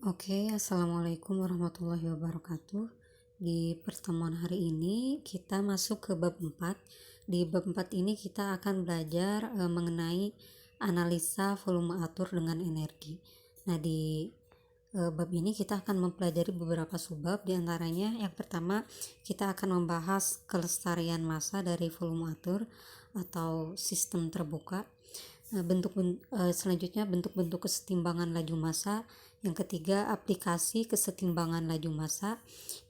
Oke, assalamualaikum warahmatullahi wabarakatuh. Di pertemuan hari ini kita masuk ke bab 4. Di bab 4 ini kita akan belajar mengenai analisa volume atur dengan energi. Nah, di bab ini kita akan mempelajari beberapa subbab. Di antaranya yang pertama kita akan membahas kelestarian massa dari volume atur atau sistem terbuka. Selanjutnya bentuk-bentuk kesetimbangan laju massa. Yang ketiga, aplikasi kesetimbangan laju massa.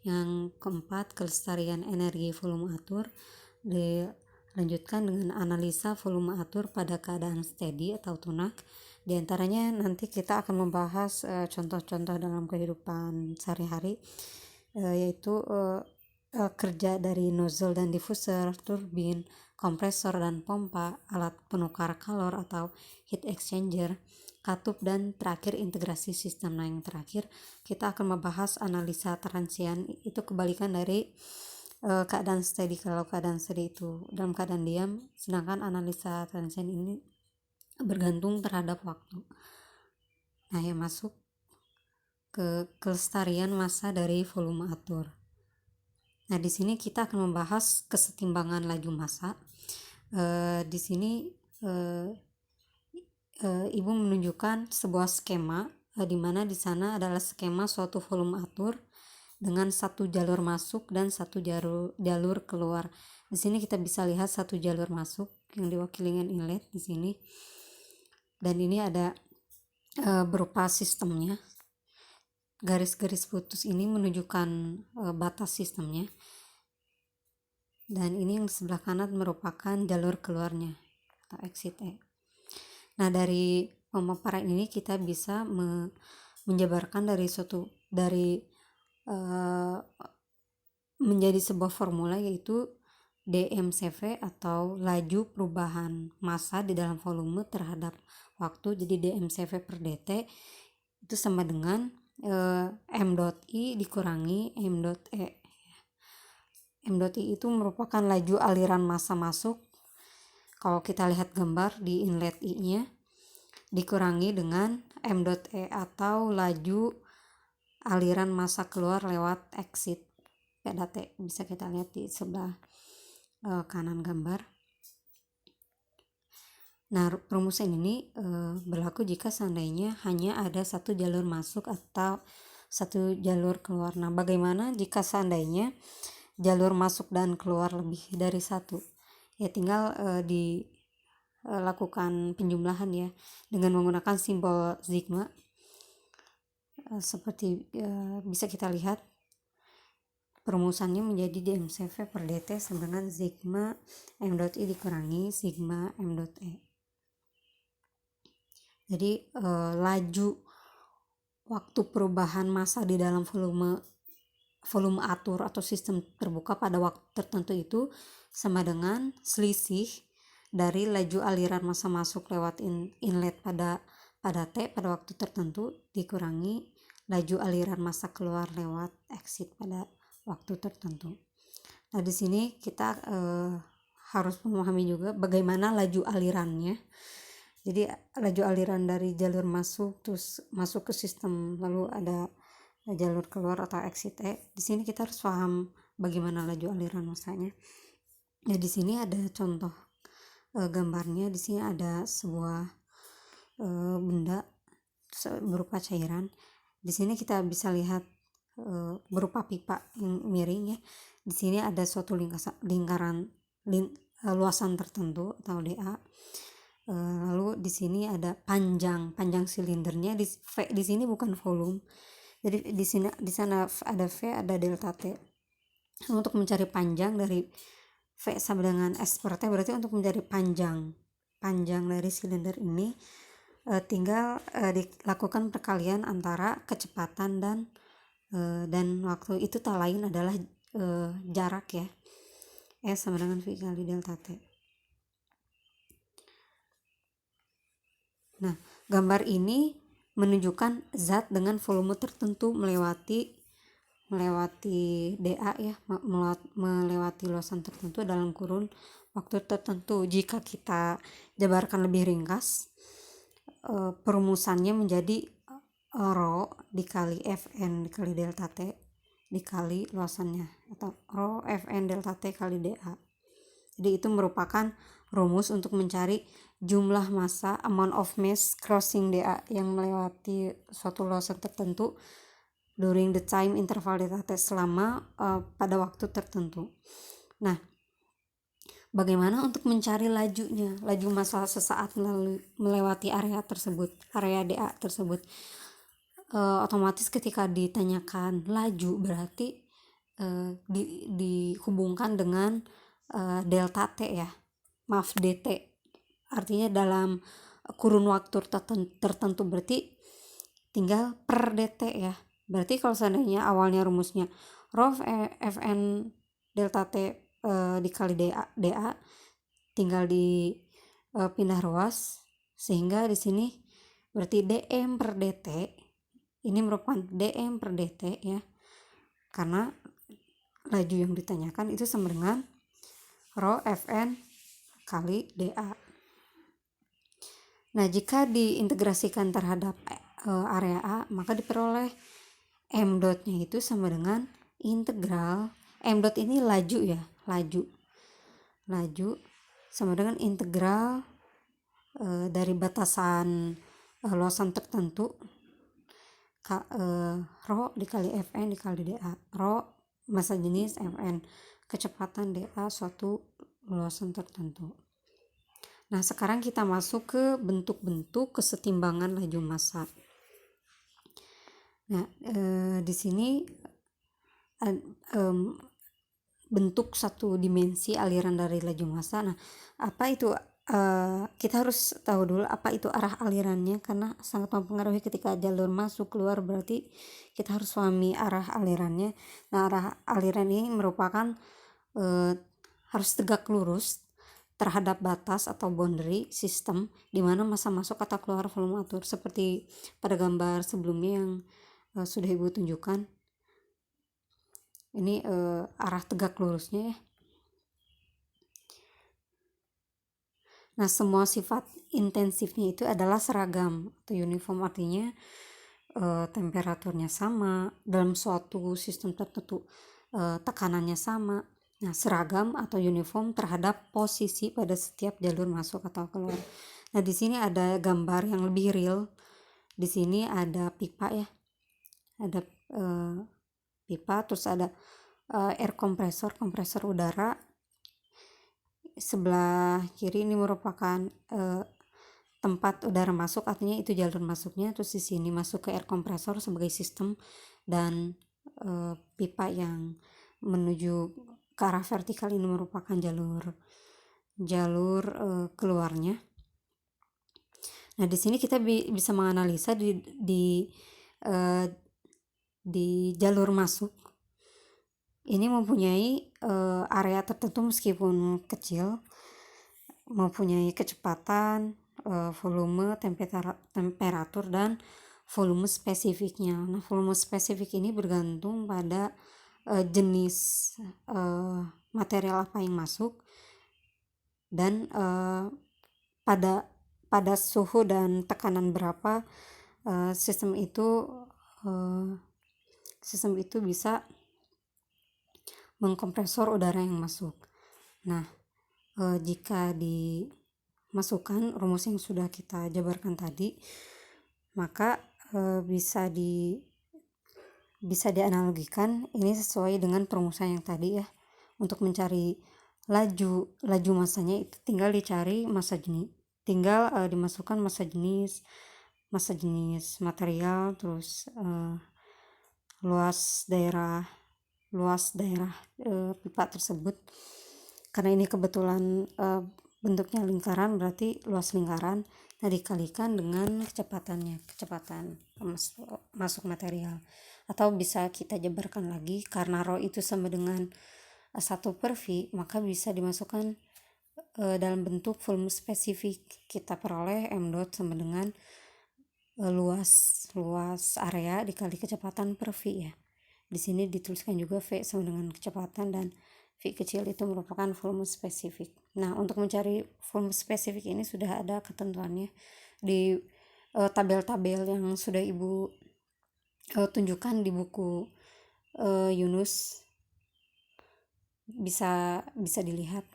Yang keempat, kelestarian energi volume atur. Dilanjutkan dengan analisa volume atur pada keadaan steady atau tunak. Di antaranya nanti kita akan membahas contoh-contoh dalam kehidupan sehari-hari, yaitu kerja dari nozzle dan diffuser, turbin, kompresor dan pompa, alat penukar kalor atau heat exchanger, katup, dan terakhir integrasi sistem. Nah, yang terakhir kita akan membahas analisa transient. Itu kebalikan dari keadaan steady. Kalau keadaan steady itu dalam keadaan diam, sedangkan analisa transient ini bergantung terhadap waktu. Nah, yang masuk ke kelestarian massa dari volume atur. Nah, di sini kita akan membahas kesetimbangan laju massa. Di sini Ibu menunjukkan sebuah skema di mana di sana adalah skema suatu volume atur dengan satu jalur masuk dan satu jalur keluar. Di sini kita bisa lihat satu jalur masuk yang diwakili dengan inlet di sini. Dan ini ada berupa sistemnya. Garis-garis putus ini menunjukkan batas sistemnya. Dan ini yang sebelah kanan merupakan jalur keluarnya atau exit E. Nah, dari pemaparan ini kita bisa menjabarkan menjadi sebuah formula, yaitu DMCV atau laju perubahan massa di dalam volume terhadap waktu. Jadi DMCV per dt itu sama dengan M dot I dikurangi M dot E. M dot I itu merupakan laju aliran massa masuk. Kalau kita lihat gambar di inlet I-nya, dikurangi dengan M dot E atau laju aliran massa keluar lewat exit PDT. Bisa kita lihat di sebelah kanan gambar. Nah, rumusan ini berlaku jika seandainya hanya ada satu jalur masuk atau satu jalur keluar. Nah, bagaimana jika seandainya jalur masuk dan keluar lebih dari satu? Ya, tinggal dilakukan penjumlahan ya dengan menggunakan simbol sigma. Seperti bisa kita lihat perumusannya menjadi DMCV per dt sama dengan sigma M dot I dikurangi sigma M dot E. Jadi laju waktu perubahan massa di dalam volume atur atau sistem terbuka pada waktu tertentu itu sama dengan selisih dari laju aliran massa masuk lewat inlet pada T pada waktu tertentu dikurangi laju aliran massa keluar lewat exit pada waktu tertentu. Nah, di sini kita harus memahami juga bagaimana laju alirannya. Jadi laju aliran dari jalur masuk terus masuk ke sistem, lalu ada jalur keluar atau exit E. Di sini kita harus paham bagaimana laju aliran massanya. Ya, di sini ada contoh gambarnya. Di sini ada sebuah benda berupa cairan. Di sini kita bisa lihat berupa pipa yang miring ya. Di sini ada suatu luasan tertentu atau DA. Lalu di sini ada panjang silindernya. Di sini bukan volume. Jadi di sana ada V, ada delta T. Untuk mencari panjang dari V sama dengan S per T, berarti untuk mencari panjang dari silinder ini tinggal dilakukan perkalian antara kecepatan dan waktu. Itu tak lain adalah jarak ya. S sama dengan V kali delta T. Nah, gambar ini menunjukkan zat dengan volume tertentu melewati DA ya, melewati luasan tertentu dalam kurun waktu tertentu. Jika kita jabarkan lebih ringkas, perumusannya menjadi rho dikali Fn dikali delta T dikali luasannya, atau rho Fn delta T kali dA. Jadi itu merupakan rumus untuk mencari jumlah massa, amount of mass crossing dA yang melewati suatu luasan tertentu during the time interval delta T, selama pada waktu tertentu. Nah, bagaimana untuk mencari laju massa sesaat melewati area tersebut, area dA tersebut? Otomatis ketika ditanyakan laju berarti dihubungkan dengan delta T ya, maaf dt, artinya dalam kurun waktu tertentu, berarti tinggal per dt ya. Berarti kalau seandainya awalnya rumusnya rho Fn delta T dikali dA tinggal pindah ruas, sehingga di sini berarti dm per dt ini merupakan dm per dt ya, karena laju yang ditanyakan itu sama dengan rho Fn kali dA. Nah, jika diintegrasikan terhadap area A, maka diperoleh m dotnya itu sama dengan integral, m dot ini laju ya, laju sama dengan integral dari batasan luasan tertentu rho dikali Fn dikali dA. Rho massa jenis, Fn kecepatan, dA suatu luasan tertentu. Nah, sekarang kita masuk ke bentuk-bentuk kesetimbangan laju massa. Nah, di sini bentuk satu dimensi aliran dari laju massa. Nah, apa itu? Kita harus tahu dulu apa itu arah alirannya, karena sangat mempengaruhi ketika jalur masuk keluar, berarti kita harus pahami arah alirannya. Nah, arah aliran ini merupakan harus tegak lurus terhadap batas atau boundary sistem di mana massa masuk atau keluar volume atur, seperti pada gambar sebelumnya yang sudah Ibu tunjukkan. Ini arah tegak lurusnya ya. Nah, semua sifat intensifnya itu adalah seragam atau uniform, artinya temperaturnya sama, dalam suatu sistem tertentu tekanannya sama. Nah, seragam atau uniform terhadap posisi pada setiap jalur masuk atau keluar. Nah, di sini ada gambar yang lebih real. Di sini ada pipa ya, ada pipa, terus ada air kompresor udara. Sebelah kiri ini merupakan tempat udara masuk, artinya itu jalur masuknya. Terus di sini masuk ke air kompresor sebagai sistem, dan pipa yang menuju ke arah vertikal ini merupakan jalur keluarnya. Nah, di sini kita bisa menganalisa di jalur masuk ini mempunyai area tertentu meskipun kecil, mempunyai kecepatan, volume, temperatur, dan volume spesifiknya. Nah, volume spesifik ini bergantung pada jenis material apa yang masuk, dan pada suhu dan tekanan berapa sistem itu bisa mengkompresor udara yang masuk. Nah, jika dimasukkan rumus yang sudah kita jabarkan tadi, maka bisa dianalogikan ini sesuai dengan perumusan yang tadi ya. Untuk mencari laju massanya itu tinggal dicari massa jenis, tinggal dimasukkan massa jenis material, terus luas daerah pipa tersebut. Karena ini kebetulan bentuknya lingkaran, berarti luas lingkaran. Nah, dikalikan dengan kecepatan masuk material, atau bisa kita jabarkan lagi, karena rho itu sama dengan 1/V, maka bisa dimasukkan dalam bentuk volume spesifik. Kita peroleh m dot sama dengan luas area dikali kecepatan per V ya. Di sini dituliskan juga V sama dengan kecepatan, dan V kecil itu merupakan volume spesifik. Nah, untuk mencari volume spesifik ini sudah ada ketentuannya di tabel-tabel yang sudah Ibu tunjukkan di buku Yunus, bisa dilihat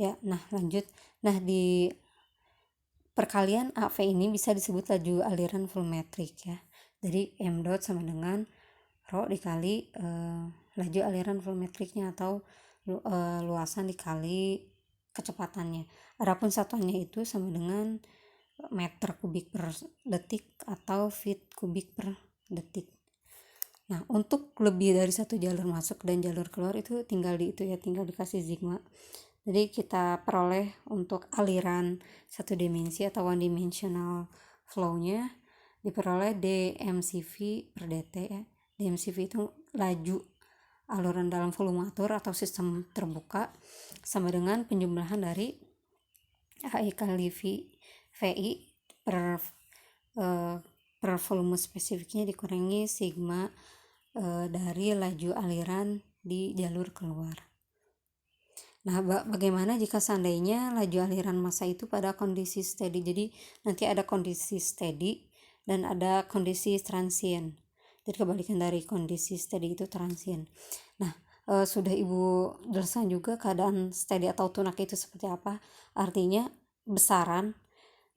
ya. Nah lanjut, nah di perkalian AV ini bisa disebut laju aliran volumetrik ya. Jadi M dot sama dengan rho dikali laju aliran volumetriknya atau luasan dikali kecepatannya. Adapun satuannya itu sama dengan meter kubik per detik atau feet kubik per detik. Nah, untuk lebih dari satu jalur masuk dan jalur keluar itu tinggal dikasih sigma. Jadi kita peroleh untuk aliran satu dimensi atau one dimensional flow-nya diperoleh dmCv per dt ya. dmCv itu laju aluran dalam volume atur atau sistem terbuka sama dengan penjumlahan dari AI kali VI per volume spesifiknya dikurangi sigma dari laju aliran di jalur keluar. Nah, bagaimana jika seandainya laju aliran massa itu pada kondisi steady? Jadi nanti ada kondisi steady dan ada kondisi transient. Jadi kebalikan dari kondisi steady itu transient. Nah, sudah Ibu jelaskan juga keadaan steady atau tunak itu seperti apa. Artinya besaran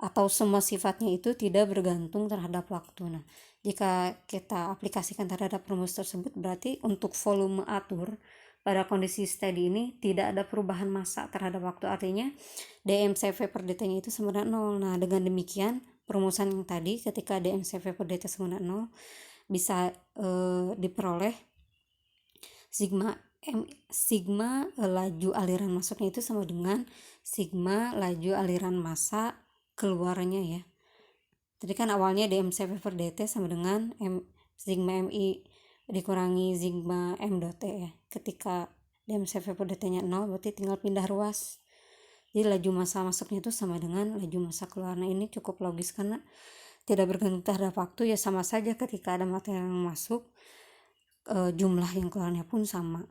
atau semua sifatnya itu tidak bergantung terhadap waktu. Nah, jika kita aplikasikan terhadap rumus tersebut, berarti untuk volume atur pada kondisi steady ini tidak ada perubahan massa terhadap waktu. Artinya dmCv per dt-nya itu sama dengan 0. Nah, dengan demikian perumusan yang tadi ketika dmCv per dt sama dengan 0 bisa diperoleh sigma laju aliran masuknya itu sama dengan sigma laju aliran massa keluarnya ya. Jadi kan awalnya dmCv per dt sama dengan sigma mi dikurangi sigma m dot t ya. Ketika dmCv per dt-nya 0 berarti tinggal pindah ruas. Jadi laju massa masuknya itu sama dengan laju massa keluar. Nah, ini cukup logis karena tidak bergantung terhadap waktu ya, sama saja ketika ada material yang masuk jumlah yang keluarnya pun sama.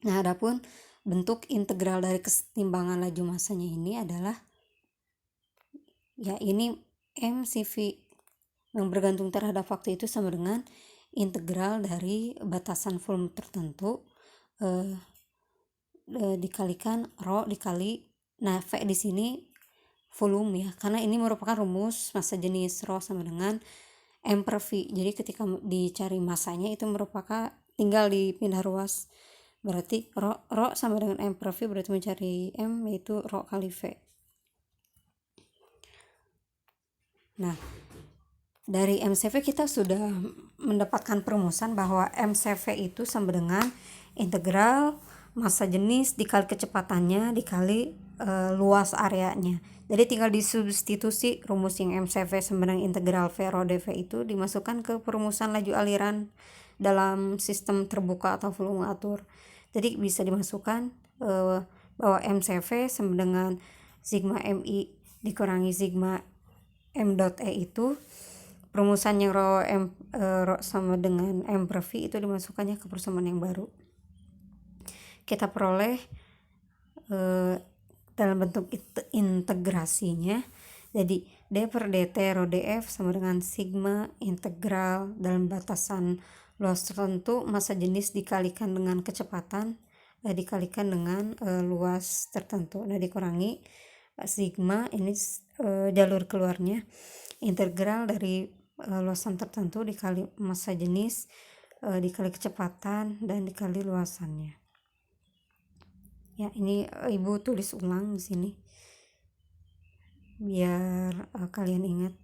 Nah, adapun bentuk integral dari kesetimbangan laju massanya ini adalah ya ini mCv yang bergantung terhadap waktu itu sama dengan integral dari batasan volume tertentu dikalikan rho dikali, nah V di sini volume ya, karena ini merupakan rumus massa jenis rho sama dengan M per V. Jadi ketika dicari massanya itu merupakan tinggal dipindah ruas. Berarti rho sama dengan M per V, berarti mencari M yaitu rho kali V. Nah, dari MCV kita sudah mendapatkan perumusan bahwa MCV itu sama dengan integral massa jenis dikali kecepatannya dikali luas areanya. Jadi tinggal disubstitusi rumus yang MCV sama dengan integral V rho dV itu dimasukkan ke perumusan laju aliran dalam sistem terbuka atau volume atur. Jadi bisa dimasukkan bahwa MCV sama dengan sigma MI dikurangi sigma M dot E itu perumusan yang rho sama dengan M per V itu dimasukkannya ke persamaan yang baru. Kita peroleh dalam bentuk integrasinya. Jadi D per dt rho df sama dengan sigma integral dalam batasan luas tertentu massa jenis dikalikan dengan kecepatan dikalikan dengan luas tertentu. Nah, dikurangi sigma ini jalur keluarnya integral dari luasan tertentu dikali massa jenis dikali kecepatan dan dikali luasannya. Ya, ini Ibu tulis ulang di sini biar kalian ingat.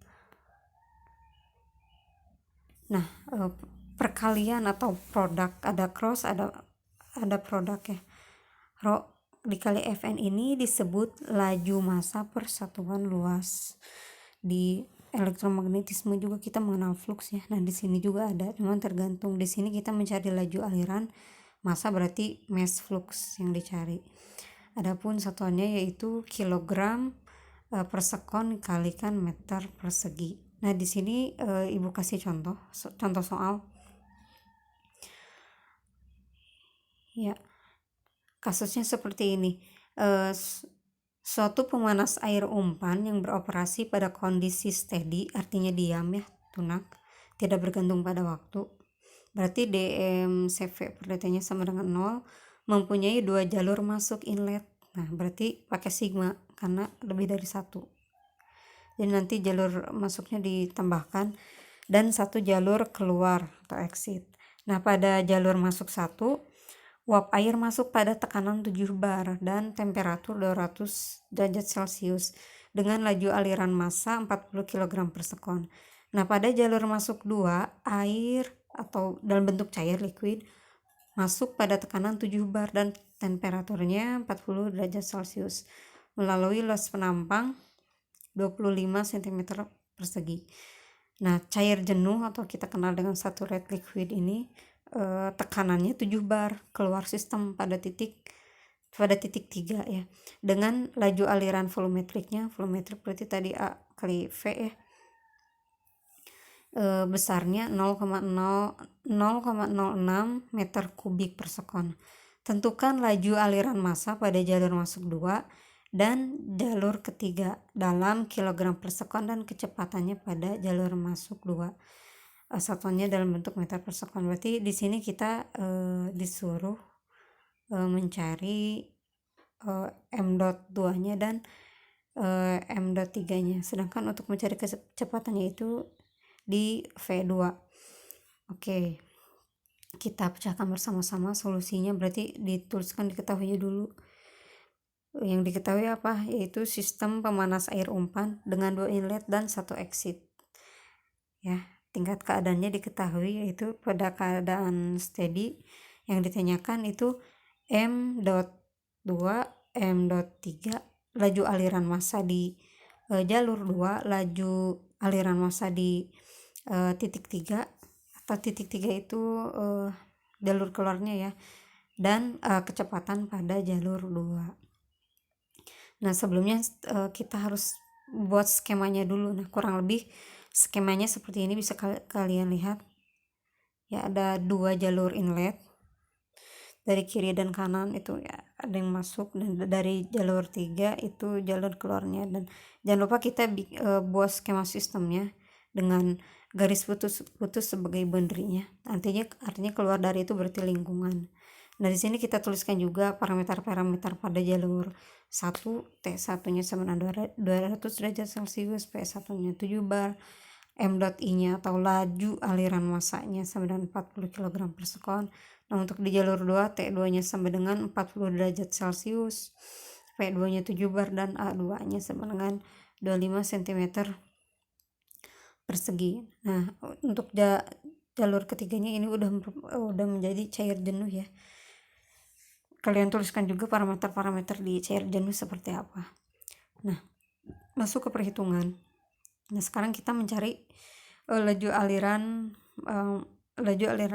Nah, perkalian atau produk, ada cross, ada produk ya. Rho dikali Fn ini disebut laju massa per satuan luas. Di elektromagnetisme juga kita mengenal flux ya. Nah, di sini juga ada, cuman tergantung. Di sini kita mencari laju aliran, massa berarti mass flux yang dicari. Adapun satuannya yaitu kilogram per sekon dikalikan meter persegi. Nah, di sini Ibu kasih contoh soal. Ya, kasusnya seperti ini. Suatu pemanas air umpan yang beroperasi pada kondisi steady, artinya diam ya, tunak, tidak bergantung pada waktu. Berarti dmCv per dt-nya sama dengan 0, mempunyai 2 jalur masuk inlet. Nah, berarti pakai sigma karena lebih dari 1. Jadi nanti jalur masuknya ditambahkan dan 1 jalur keluar atau exit. Nah, pada jalur masuk 1, uap air masuk pada tekanan 7 bar dan temperatur 200 derajat Celcius dengan laju aliran massa 40 kg per sekon. Nah, pada jalur masuk 2, air atau dalam bentuk cair liquid masuk pada tekanan 7 bar dan temperaturnya 40 derajat Celcius melalui luas penampang 25 cm persegi. Nah, cair jenuh atau kita kenal dengan saturated liquid ini tekanannya 7 bar keluar sistem pada titik 3 ya, dengan laju aliran volumetriknya, volumetrik berarti tadi A kali V ya, besarnya 0,06 meter kubik per sekon. Tentukan laju aliran massa pada jalur masuk 2 dan jalur ketiga dalam kilogram per sekon dan kecepatannya pada jalur masuk 2. Satuannya dalam bentuk meter per sekon. Berarti di sini kita disuruh mencari m dot 2-nya dan m dot 3-nya. Sedangkan untuk mencari kecepatannya itu di V2. Oke. Kita pecahkan bersama-sama solusinya, berarti dituliskan diketahui dulu. Yang diketahui apa? Yaitu sistem pemanas air umpan dengan 2 inlet dan 1 exit. Ya. Tingkat keadaannya diketahui, yaitu pada keadaan steady yang ditanyakan itu m.2, m.3, laju aliran massa di jalur 2, laju aliran massa di titik 3 atau titik 3 itu jalur keluarnya ya, dan kecepatan pada jalur 2. Nah, sebelumnya kita harus buat skemanya dulu. Nah, kurang lebih skemanya seperti ini, bisa kalian lihat ya, ada 2 jalur inlet dari kiri dan kanan itu ya, ada yang masuk, dan dari jalur 3 itu jalur keluarnya. Dan jangan lupa kita buat skema sistemnya dengan garis putus sebagai boundary-nya. Artinya keluar dari itu berarti lingkungan. Nah, di sini kita tuliskan juga parameter-parameter pada jalur 1, T1-nya sama dengan 200 derajat Celcius, P1-nya 7 bar, m.i-nya atau laju aliran massanya sama dengan 40 kg per sekon. Nah, untuk di jalur 2, T2-nya sama dengan 40 derajat Celcius, P2-nya 7 bar, dan A2-nya sama dengan 25 cm persegi. Nah, untuk jalur ketiganya ini udah menjadi cair jenuh ya. Kalian tuliskan juga parameter-parameter di cair jenuh seperti apa. Nah, masuk ke perhitungan. Nah, sekarang kita mencari laju aliran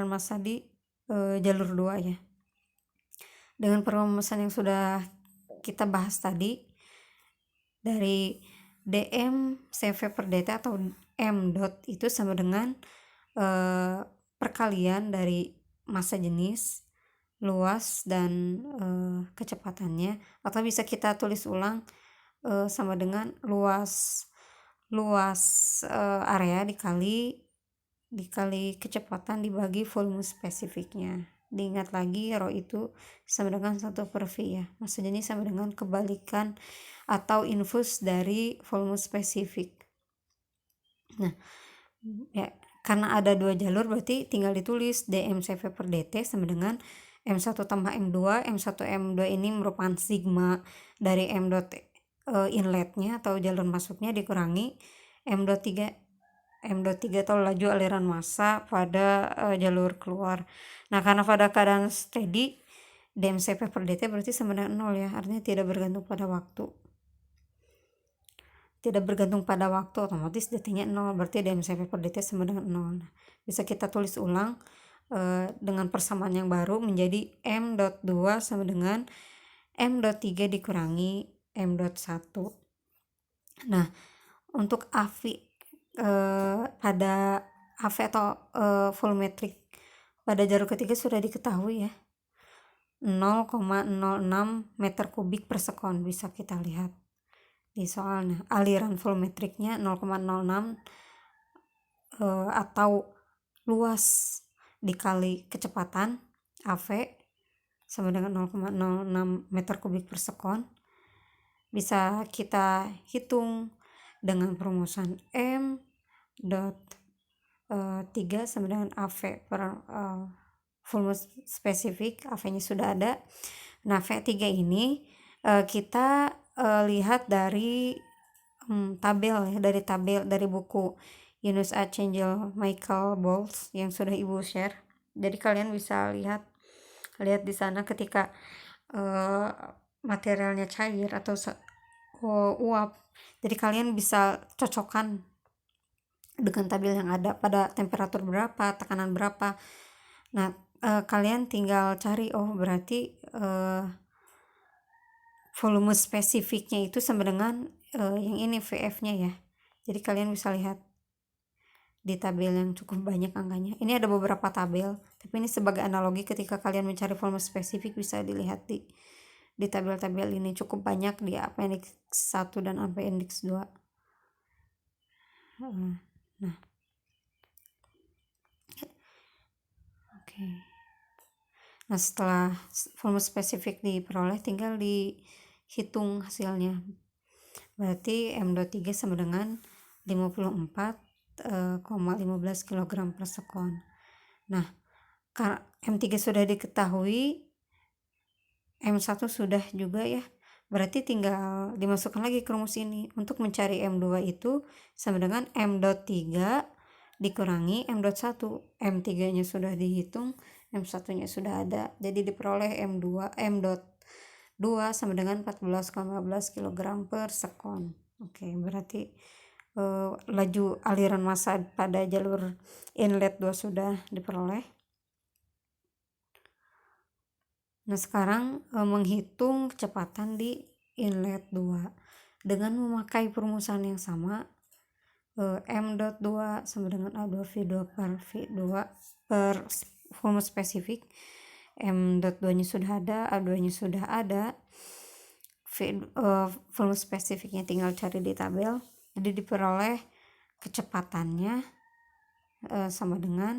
massa di jalur 2 ya. Dengan perumusan yang sudah kita bahas tadi, dari dm CV per dt atau m dot itu sama dengan perkalian dari massa jenis, luas, dan kecepatannya, atau bisa kita tulis ulang sama dengan luas area dikali kecepatan dibagi volume spesifiknya. Diingat lagi, rho itu sama dengan 1 per V ya. Maksudnya ini sama dengan kebalikan atau inverse dari volume spesifik. Nah, ya, karena ada 2 jalur berarti tinggal ditulis dmCv per dt sama dengan m1 tambah m2. m1 m2 ini merupakan sigma dari m dot inletnya atau jalur masuknya dikurangi m.3 atau laju aliran massa pada jalur keluar. Nah, karena pada keadaan steady dmCv per dt berarti sama dengan 0 ya, artinya tidak bergantung pada waktu. Otomatis dt-nya 0, berarti dmCv per dt sama dengan 0. Nah, bisa kita tulis ulang dengan persamaan yang baru menjadi m.2 sama dengan m.3 dikurangi m.1. Nah, untuk AV pada AV atau volumetrik pada jalur ketiga sudah diketahui ya. 0,06 meter kubik per sekon. Bisa kita lihat di soalnya aliran volumetriknya 0,06 atau luas dikali kecepatan AV sama dengan 0,06 meter kubik per sekon. Bisa kita hitung dengan perumusan M dot 3 sama dengan AV per volume spesifik. AV-nya sudah ada. Nah, V3 ini kita lihat dari tabel ya, dari buku Yunus A. Cengel Michael Bowles yang sudah Ibu share. Jadi kalian bisa lihat di sana ketika materialnya cair atau uap. Jadi kalian bisa cocokkan dengan tabel yang ada pada temperatur berapa, tekanan berapa. Nah, kalian tinggal cari, berarti volume spesifiknya itu sama dengan yang ini VF-nya ya. Jadi kalian bisa lihat di tabel yang cukup banyak angkanya. Ini ada beberapa tabel, tapi ini sebagai analogi ketika kalian mencari volume spesifik bisa dilihat di tabel-tabel ini cukup banyak di appendix 1 dan appendix 2. Nah. Oke. Nah, setelah volume spesifik diperoleh tinggal dihitung hasilnya. Berarti M23 sama dengan 54,15 kg per sekon. Nah, M3 sudah diketahui, M1 sudah juga ya. Berarti tinggal dimasukkan lagi ke rumus ini. Untuk mencari M2 itu sama dengan M.3 dikurangi M.1. M3-nya sudah dihitung, M1-nya sudah ada. Jadi diperoleh M.2 sama dengan 14,15 kg per sekon. Oke, berarti laju aliran massa pada jalur inlet 2 sudah diperoleh. Nah, sekarang menghitung kecepatan di inlet 2 dengan memakai perumusan yang sama. M.2 sama dengan A2V2 per V2 per volume spesifik. M.2 nya sudah ada, A2 nya sudah ada, volume spesifiknya tinggal cari di tabel. Jadi diperoleh kecepatannya sama dengan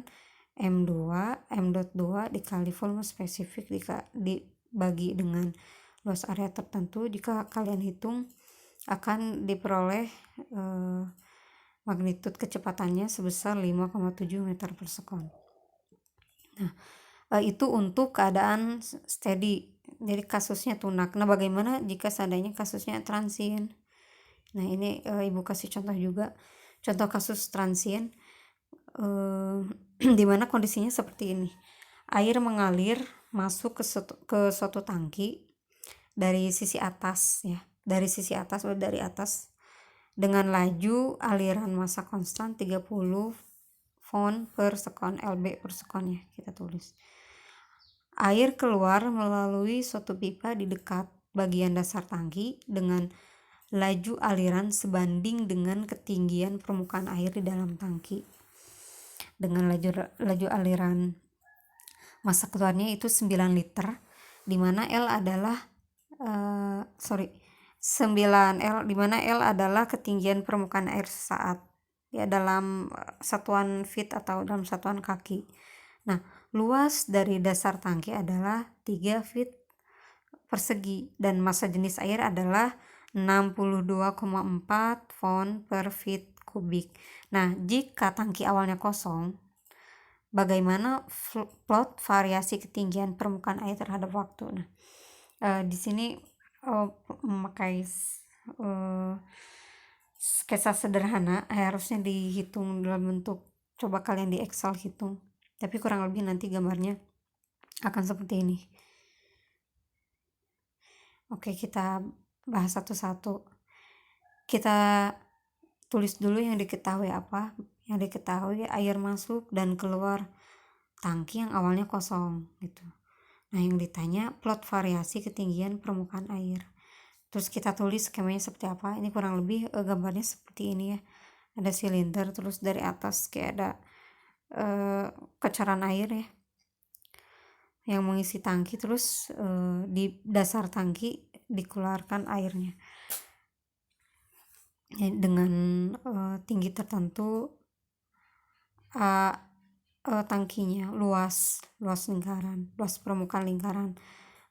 M.2 dikali volume spesifik dibagi dengan luas area tertentu. Jika kalian hitung akan diperoleh magnitud kecepatannya sebesar 5,7 meter per sekon. Nah, itu untuk keadaan steady. Jadi kasusnya tunak. Nah, bagaimana jika seandainya kasusnya transient? Nah, ini Ibu kasih contoh juga. Contoh kasus transient di mana kondisinya seperti ini. Air mengalir masuk ke suatu tangki dari sisi atas ya. Dari atas dengan laju aliran massa konstan 30 font per sekon, LB per sekon ya, kita tulis. Air keluar melalui suatu pipa di dekat bagian dasar tangki dengan laju aliran sebanding dengan ketinggian permukaan air di dalam tangki. Dengan laju aliran massa keluarnya itu 9 liter, di mana L adalah 9L, di mana L adalah ketinggian permukaan air sesaat ya dalam satuan feet atau dalam satuan kaki. Nah, luas dari dasar tangki adalah 3 feet persegi dan massa jenis air adalah 62,4 font per feet kubik. Nah, jika tangki awalnya kosong, bagaimana plot variasi ketinggian permukaan air terhadap waktu? Nah, di sini memakai sketsa sederhana, harusnya dihitung dalam bentuk, coba kalian di Excel hitung, tapi kurang lebih nanti gambarnya akan seperti ini. Oke, kita bahas satu-satu. Kita tulis dulu yang diketahui apa. Yang diketahui air masuk dan keluar tangki yang awalnya kosong gitu. Nah, yang ditanya plot variasi ketinggian permukaan air. Terus kita tulis skemanya seperti apa. Ini kurang lebih gambarnya seperti ini ya. Ada silinder, terus dari atas kayak ada kocoran air ya. yang mengisi tangki, terus di dasar tangki dikeluarkan airnya dengan tinggi tertentu. Tangkinya luas lingkaran, luas permukaan lingkaran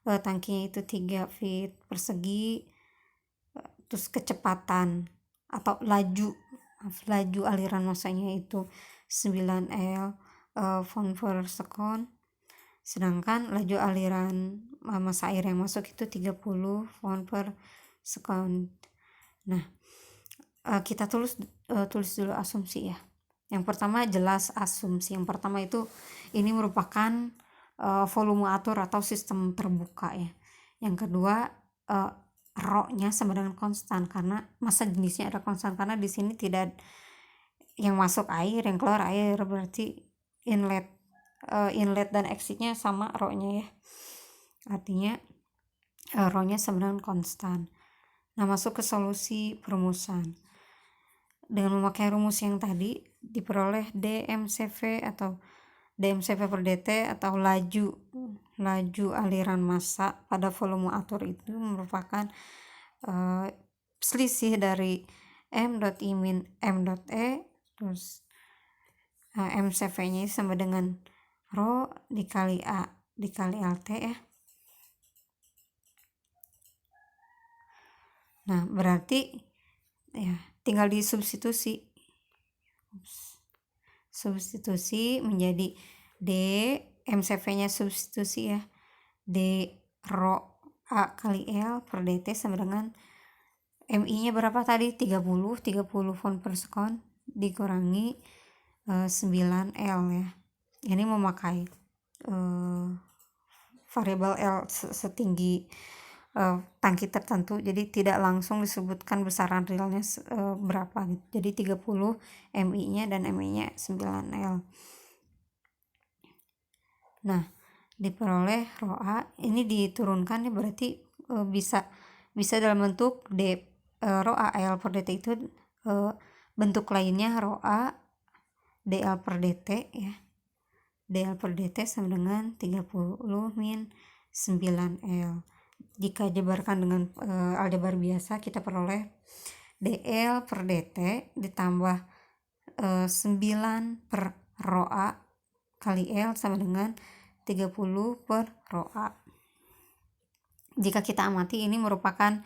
tangkinya itu 3 feet persegi. Terus kecepatan atau laju aliran masanya itu 9 L pound per second, sedangkan laju aliran massa air yang masuk itu 30 pound per second. Nah, kita tulis dulu asumsi ya. Yang pertama jelas asumsi. Yang pertama itu ini merupakan volume atur atau sistem terbuka ya. Yang kedua rho-nya sama dengan konstan karena massa jenisnya ada konstan, karena di sini tidak yang masuk air, yang keluar air, berarti inlet dan exitnya sama rho-nya ya. Artinya rho-nya sama dengan konstan. Nah, masuk ke solusi perumusan. Dengan memakai rumus yang tadi diperoleh dmCV per dt atau laju aliran massa pada volume atur itu merupakan selisih dari m.i min m.e, terus mCV nya sama dengan rho dikali A dikali LT ya. Nah, berarti ya tinggal disubstitusi menjadi D, mCV-nya substitusi ya, D rho A kali L per dt sama dengan MI-nya berapa tadi? 30 pound per second dikurangi 9 L ya. Ini memakai variabel L setinggi tangki tertentu, jadi tidak langsung disebutkan besaran realnya berapa gitu. Jadi 30 MI-nya dan MI-nya 9 L. Nah, diperoleh rho A ini diturunkan ya, berarti bisa dalam bentuk rho A L per dt itu bentuk lainnya rho A dl per dt ya. dl per dt sama dengan 30 min 9 L. Jika jabarkan dengan aljabar biasa, kita peroleh dl per dt ditambah 9 per rho A kali L sama dengan 30 per rho A. Jika kita amati, ini merupakan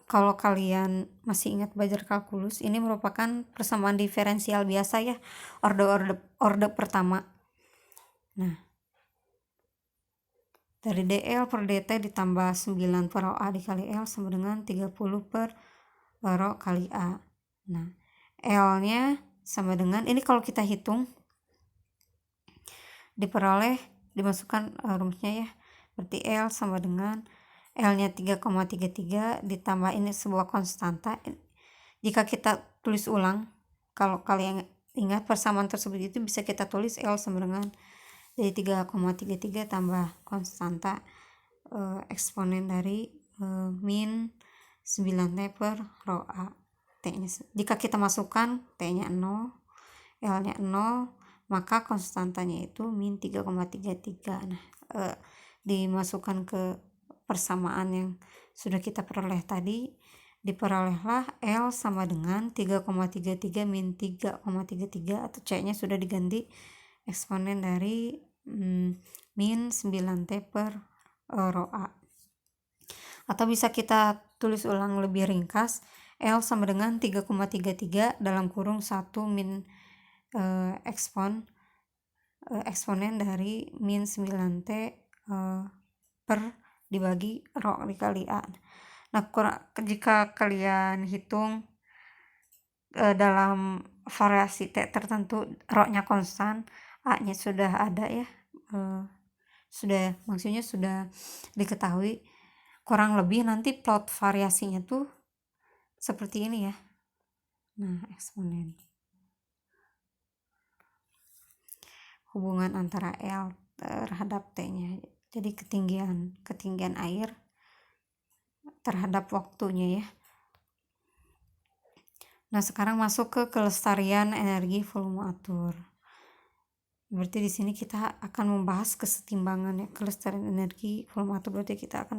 kalau kalian masih ingat belajar kalkulus, ini merupakan persamaan diferensial biasa ya, orde pertama. Nah, dari dl per dt ditambah 9 per rho A dikali L sama dengan 30 per rho kali A. Nah, L-nya sama dengan, ini kalau kita hitung diperoleh, dimasukkan rumusnya ya, berarti L sama dengan L-nya 3,33 ditambah ini sebuah konstanta. Jika kita tulis ulang, kalau kalian ingat persamaan tersebut itu bisa kita tulis L sama dengan jadi 3,33 tambah konstanta eksponen dari min 9T per rho A. T-nya, jika kita masukkan T-nya 0, L-nya 0, maka konstantanya itu min 3,33. Nah, dimasukkan ke persamaan yang sudah kita peroleh tadi, diperolehlah L sama dengan 3,33 min 3,33 atau C-nya sudah diganti eksponen dari min 9T per rho A. Atau bisa kita tulis ulang lebih ringkas, L sama dengan 3,33 dalam kurung 1 min eksponen dari min 9T per dibagi rho dikali A. Nah, jika kalian hitung dalam variasi T tertentu rho-nya konstan, A-nya sudah ada ya, maksudnya sudah diketahui, kurang lebih nanti plot variasinya tuh seperti ini ya. Nah, eksponen hubungan antara L terhadap T-nya, jadi ketinggian air terhadap waktunya ya. Nah, sekarang masuk ke kelestarian energi volume atur. Berarti di sini kita akan membahas kesetimbangan ya, kelestarian energi volume atur. Berarti kita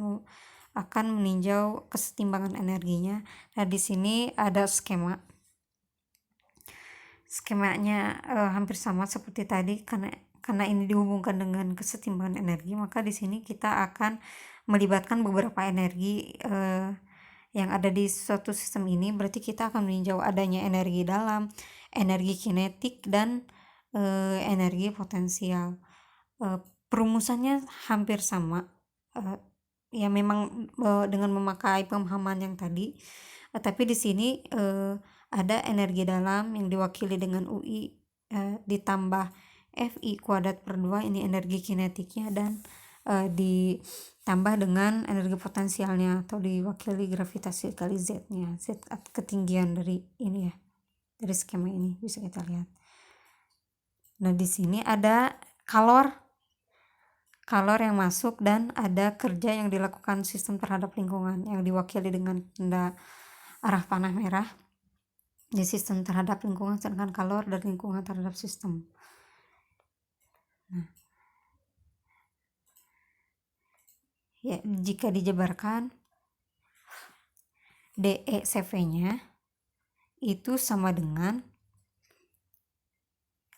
akan meninjau kesetimbangan energinya. Nah, di sini ada skemanya hampir sama seperti tadi, karena ini dihubungkan dengan kesetimbangan energi, maka di sini kita akan melibatkan beberapa energi yang ada di suatu sistem ini. Berarti kita akan meninjau adanya energi dalam, energi kinetik, dan energi potensial. Perumusannya hampir sama, ya memang dengan memakai pemahaman yang tadi, tapi di sini ada energi dalam yang diwakili dengan UI ditambah Fi kuadrat per 2, ini energi kinetiknya, dan ditambah dengan energi potensialnya atau diwakili gravitasi kali Z-nya, Z ketinggian dari ini ya, dari skema ini bisa kita lihat. Nah, di sini ada kalor yang masuk dan ada kerja yang dilakukan sistem terhadap lingkungan yang diwakili dengan tanda arah panah merah di sistem terhadap lingkungan, sedangkan kalor dari lingkungan terhadap sistem. Nah, ya, jika dijabarkan DE/CV-nya itu sama dengan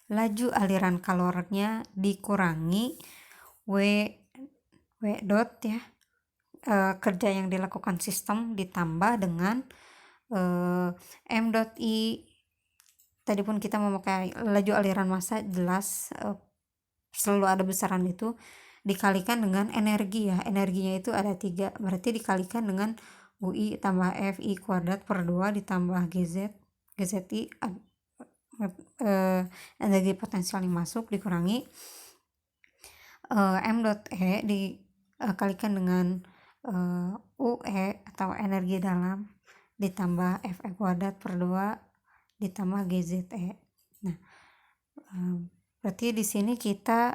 laju aliran kalornya dikurangi W dot ya, kerja yang dilakukan sistem ditambah dengan M dot I. Tadi pun kita memakai laju aliran massa, jelas selalu ada besaran itu, dikalikan dengan energi ya, energinya itu ada 3, berarti dikalikan dengan UI tambah Fi kuadrat per 2 ditambah GZI, energi potensial yang masuk, dikurangi M dot E dikalikan dengan UE atau energi dalam ditambah Fe kuadrat per 2 ditambah GZE. Nah, berarti di sini kita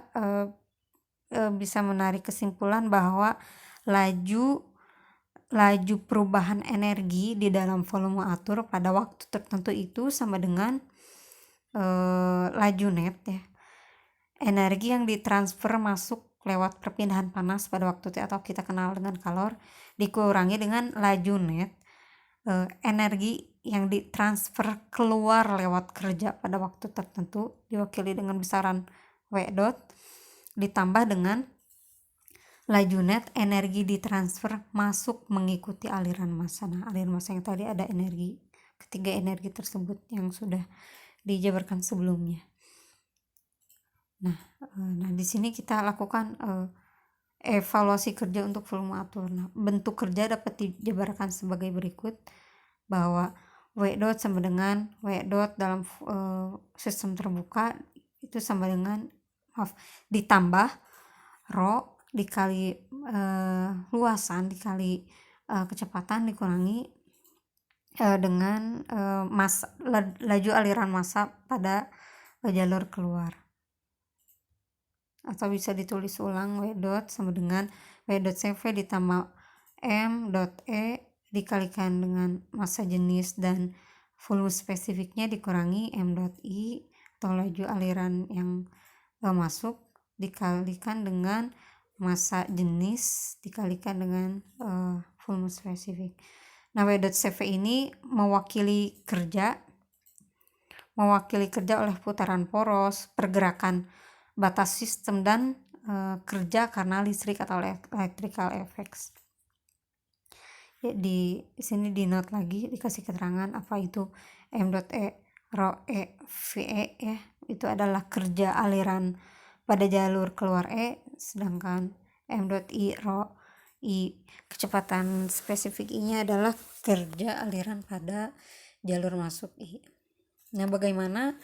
bisa menarik kesimpulan bahwa laju perubahan energi di dalam volume atur pada waktu tertentu itu sama dengan laju net ya, energi yang ditransfer masuk lewat perpindahan panas pada waktu T atau kita kenal dengan kalor, dikurangi dengan laju net energi yang ditransfer keluar lewat kerja pada waktu tertentu, diwakili dengan besaran W dot, ditambah dengan laju net energi ditransfer masuk mengikuti aliran massa. Nah, aliran massa yang tadi ada ketiga energi tersebut yang sudah dijabarkan sebelumnya. Nah, di sini kita lakukan evaluasi kerja untuk volume atur. Nah, bentuk kerja dapat dijabarkan sebagai berikut, bahwa W dot sama dengan W dot dalam sistem terbuka itu sama dengan ditambah rho dikali luasan dikali kecepatan dikurangi dengan laju aliran massa pada jalur keluar. Atau bisa ditulis ulang, W dot sama dengan W dot CV ditambah M dot E dikalikan dengan massa jenis dan volume spesifiknya dikurangi M dot I atau laju aliran yang masuk dikalikan dengan massa jenis dikalikan dengan volume spesifik. Nah, W dot CV ini mewakili kerja oleh putaran poros, pergerakan batas sistem, dan kerja karena listrik atau electrical effects. Ya, di sini di note lagi dikasih keterangan apa itu M dot E rho E VE ya, itu adalah kerja aliran pada jalur keluar E, sedangkan M dot I rho I kecepatan spesifik I-nya adalah kerja aliran pada jalur masuk I. Nah, bagaimana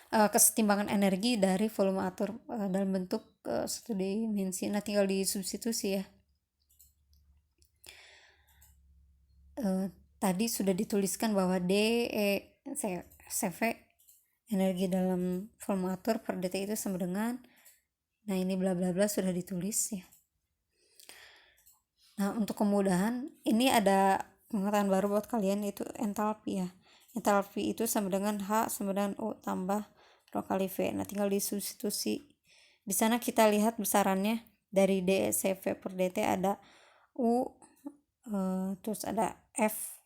kesetimbangan energi dari volume atur dalam bentuk satu dimensi? Nah, tinggal disubstitusi ya. Tadi sudah dituliskan bahwa DE/CV energi dalam volume atur per dt itu sama dengan, nah ini bla bla bla sudah ditulis ya. Nah, untuk kemudahan ini ada pengetahuan baru buat kalian, yaitu entalpi ya. Entalpi itu sama dengan H sama dengan U tambah rho kali V. Nah, tinggal disubstitusi Di sana kita lihat besarannya dari DCV per DT ada U, terus ada F,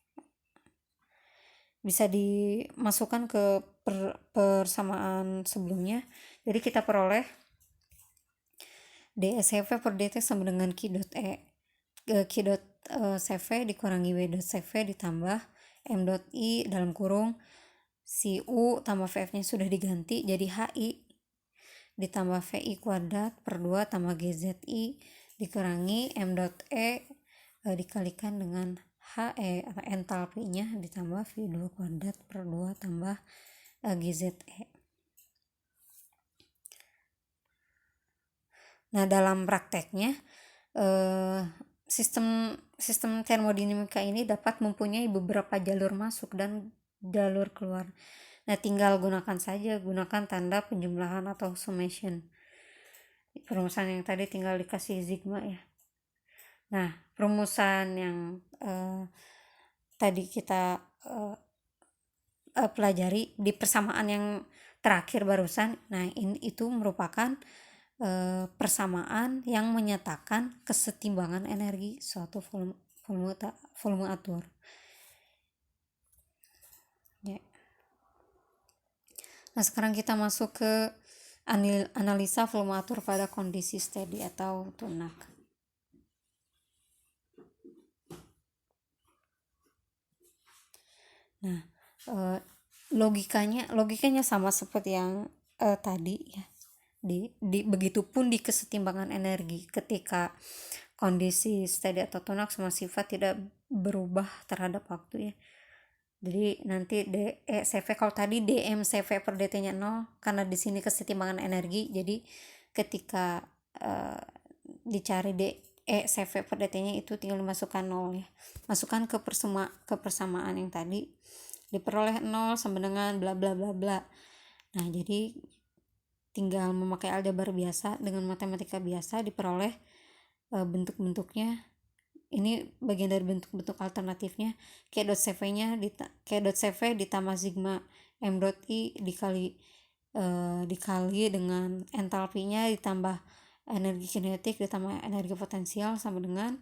bisa dimasukkan ke persamaan sebelumnya. Jadi kita peroleh DCV per DT sama dengan Q dot CV dikurangi W dot CV ditambah M dot I dalam kurung si U tambah VF nya sudah diganti jadi HI ditambah VI kuadrat per 2 tambah GZI dikurangi M dot dikalikan dengan HE atau entalpinya ditambah V2 kuadrat per 2 tambah GZE. Nah, dalam prakteknya sistem termodinamika ini dapat mempunyai beberapa jalur masuk dan jalur keluar. Nah, tinggal gunakan tanda penjumlahan atau summation. Perumusan yang tadi tinggal dikasih sigma ya. Nah, perumusan yang tadi kita pelajari di persamaan yang terakhir barusan, nah itu merupakan persamaan yang menyatakan kesetimbangan energi suatu volume atur. Ya. Nah, sekarang kita masuk ke analisa volume atur pada kondisi steady atau tunak. Nah, logikanya sama seperti yang tadi ya. Begitupun di kesetimbangan energi ketika kondisi steady atau tunak semua sifat tidak berubah terhadap waktu ya. Jadi nanti CV kalau tadi DMCV per DT-nya 0 karena di sini kesetimbangan energi, jadi ketika dicari CV per DT-nya itu tinggal dimasukkan 0 ya. Masukkan ke persamaan yang tadi diperoleh 0 sama dengan bla bla bla bla. Nah, jadi tinggal memakai aljabar biasa dengan matematika biasa diperoleh bentuk-bentuknya. Ini bagian dari bentuk-bentuk alternatifnya. K.CV-nya K.CV ditambah sigma M dot I dikali dengan entalpinya ditambah energi kinetik ditambah energi potensial sama dengan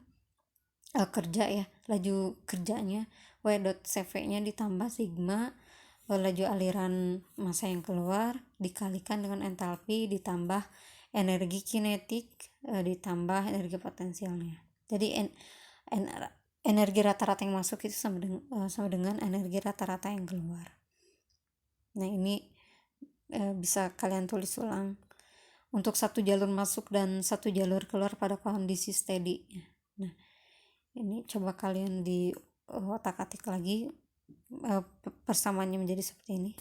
kerja ya, laju kerjanya W dot CV-nya ditambah sigma laju aliran massa yang keluar dikalikan dengan entalpi ditambah energi kinetik ditambah energi potensialnya. Jadi energi rata-rata yang masuk itu sama dengan energi rata-rata yang keluar. Nah, ini bisa kalian tulis ulang untuk satu jalur masuk dan satu jalur keluar pada kondisi steady. Nah, ini coba kalian di otak-atik lagi persamaannya menjadi seperti ini.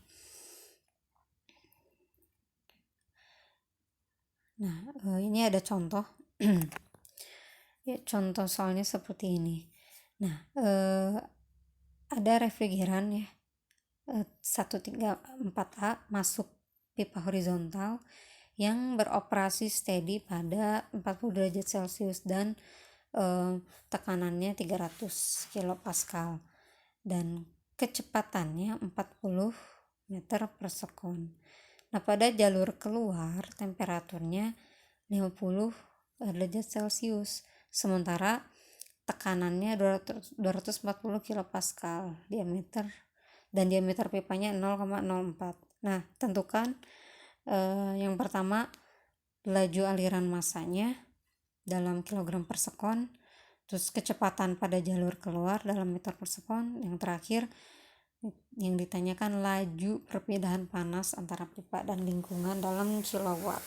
Nah, ini ada contoh. Ya, contoh soalnya seperti ini. Nah, ada refrigeran ya 134A masuk pipa horizontal yang beroperasi steady pada 40 derajat Celcius dan tekanannya 300 kilopascal dan kecepatannya 40 meter per sekon. Nah, pada jalur keluar temperaturnya 50 derajat Celcius sementara tekanannya 240 kilopascal diameter dan diameter pipanya 0,04. Nah, tentukan yang pertama laju aliran massanya dalam kilogram per sekon, terus kecepatan pada jalur keluar dalam meter per sekon, yang terakhir yang ditanyakan laju perpindahan panas antara pipa dan lingkungan dalam kilowatt.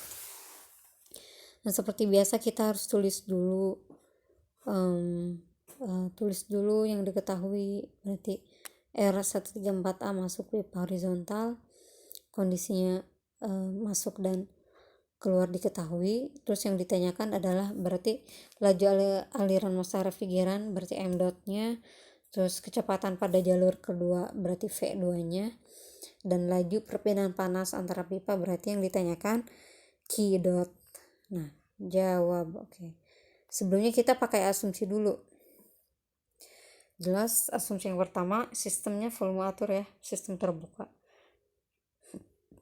Nah, seperti biasa kita harus tulis dulu yang diketahui. Berarti R134A masuk pipa horizontal, kondisinya masuk dan keluar diketahui. Terus yang ditanyakan adalah berarti laju aliran massa refrigeran berarti M dot-nya, terus kecepatan pada jalur kedua berarti V2-nya, dan laju perpindahan panas antara pipa berarti yang ditanyakan Q dot. Nah, jawab. Oke. Sebelumnya kita pakai asumsi dulu. Jelas asumsi yang pertama sistemnya volume atur ya, sistem terbuka.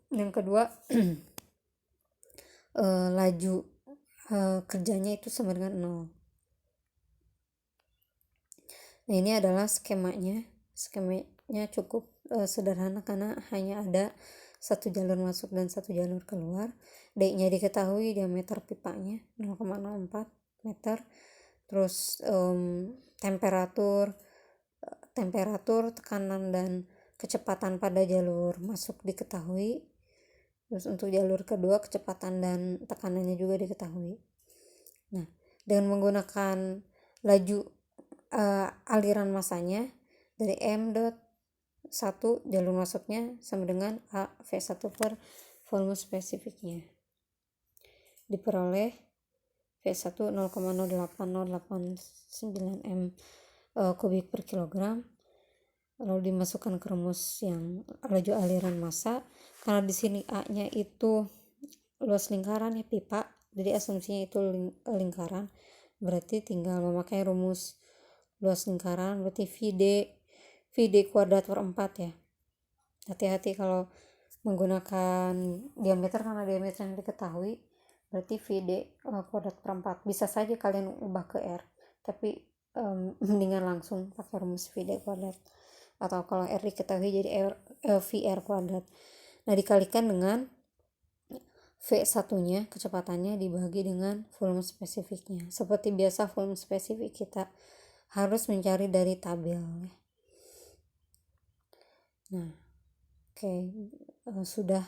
Yang kedua laju kerjanya itu sama dengan 0. Nah, ini adalah skemanya cukup sederhana karena hanya ada satu jalur masuk dan satu jalur keluar. D-nya diketahui, diameter pipanya 0,04 meter, terus temperatur, tekanan dan kecepatan pada jalur masuk diketahui. Terus untuk jalur kedua kecepatan dan tekanannya juga diketahui. Nah, dengan menggunakan laju aliran masanya dari M dot 1 jalur masuknya sama dengan A V1 per volume spesifiknya, diperoleh V1 0,08089 m kubik per kilogram, lalu dimasukkan ke rumus yang laju aliran massa. Karena di sini A-nya itu luas lingkaran ya, pipa, jadi asumsinya itu lingkaran, berarti tinggal memakai rumus luas lingkaran, berarti VD kuadrat per 4 ya. Hati-hati kalau menggunakan diameter, karena diameter yang diketahui, berarti VD kuadrat per 4. Bisa saja kalian ubah ke R, tapi mendingan langsung pakai rumus VD kuadrat, atau kalau R diketahui jadi VR kuadrat. Nah, dikalikan dengan V1 nya kecepatannya dibagi dengan volume spesifiknya. Seperti biasa, volume spesifik kita harus mencari dari tabel. Nah, oke, sudah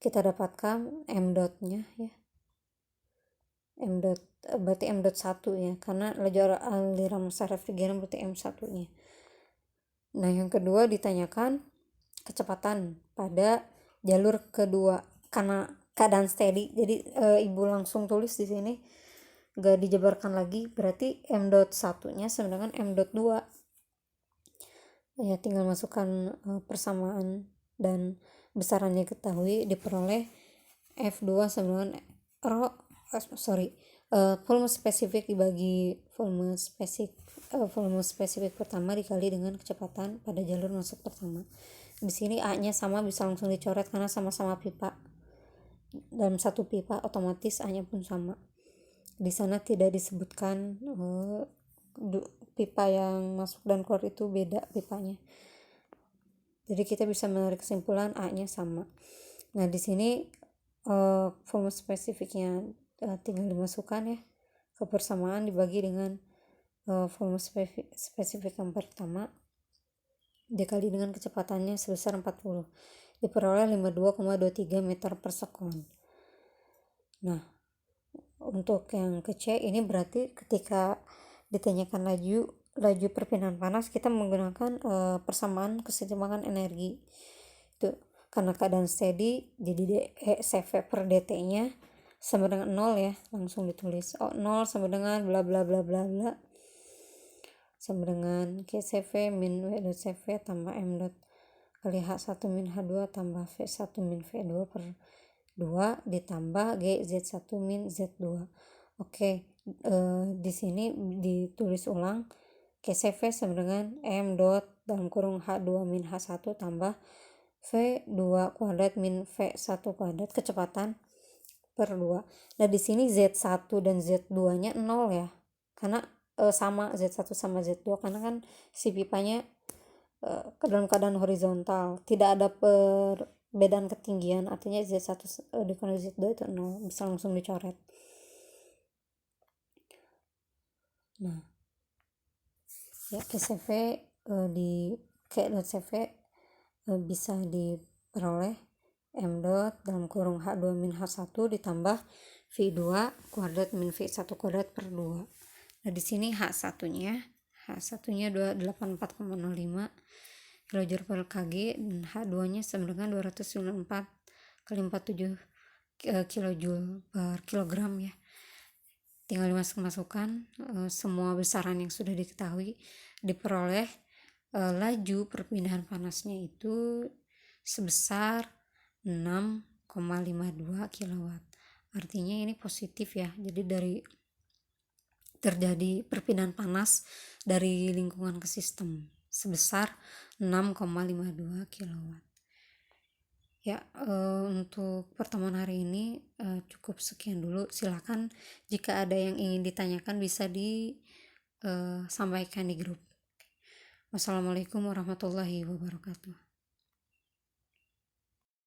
kita dapatkan M dot-nya ya. M dot berarti M dot 1 ya, karena laju aliran massa refrigeran berarti M1-nya. Nah, yang kedua ditanyakan kecepatan pada jalur kedua karena keadaan steady. Jadi ibu langsung tulis di sini, gak dijabarkan lagi, berarti M dot 1-nya sama dengan M dot 2 ya, tinggal masukkan persamaan dan besarannya ketahui, diperoleh F2 sama dengan volume spesifik dibagi volume spesifik pertama dikali dengan kecepatan pada jalur masuk pertama. Di sini A-nya sama, bisa langsung dicoret karena sama-sama pipa. Dalam satu pipa otomatis A-nya pun sama. Di sana tidak disebutkan pipa yang masuk dan keluar itu beda pipanya. Jadi kita bisa menarik kesimpulan A-nya sama. Nah, di sini volume spesifiknya tinggal dimasukkan ya ke persamaan dibagi dengan volume spesifik yang pertama dikali dengan kecepatannya sebesar 40, diperoleh 52,23 meter per sekon. Nah, untuk yang ke C ini berarti ketika ditanyakan laju perpindahan panas, kita menggunakan persamaan kesetimbangan energi itu. Karena keadaan steady, jadi CV per dt nya sama dengan 0 ya, langsung ditulis 0 sama dengan bla bla bla bla bla sama dengan KCV min W dot CV tambah M dot kali H1 min H2 tambah V1 min V2 per 2 ditambah GZ1 min Z2. Oke, di sini ditulis ulang KCV sama dengan M dot dalam kurung H2 min H1 tambah V2 kuadrat min V1 kuadrat kecepatan per 2. Nah, di sini Z1 dan Z2-nya 0 ya. Karena sama Z1 sama Z2 karena kan si pipanya dalam keadaan horizontal, tidak ada perbedaan ketinggian, artinya Z1 dikurangi Z2 itu 0, bisa langsung dicoret. Nah, ya KCV di K.CV bisa diperoleh M dot dalam kurung H2 min H1 ditambah V2 kuadrat min V1 kuadrat per 2. Nah, di sini H1-nya 284,05 kJ per kg dan H2-nya sama dengan 294 kali 47 kJ per kilogram ya. Tinggal dimasukkan semua besaran yang sudah diketahui, diperoleh laju perpindahan panasnya itu sebesar 6,52 kW. Artinya ini positif ya, jadi dari terjadi perpindahan panas dari lingkungan ke sistem sebesar 6,52 kW. Ya, untuk pertemuan hari ini cukup sekian dulu. Silakan jika ada yang ingin ditanyakan bisa disampaikan di grup. Wassalamualaikum warahmatullahi wabarakatuh.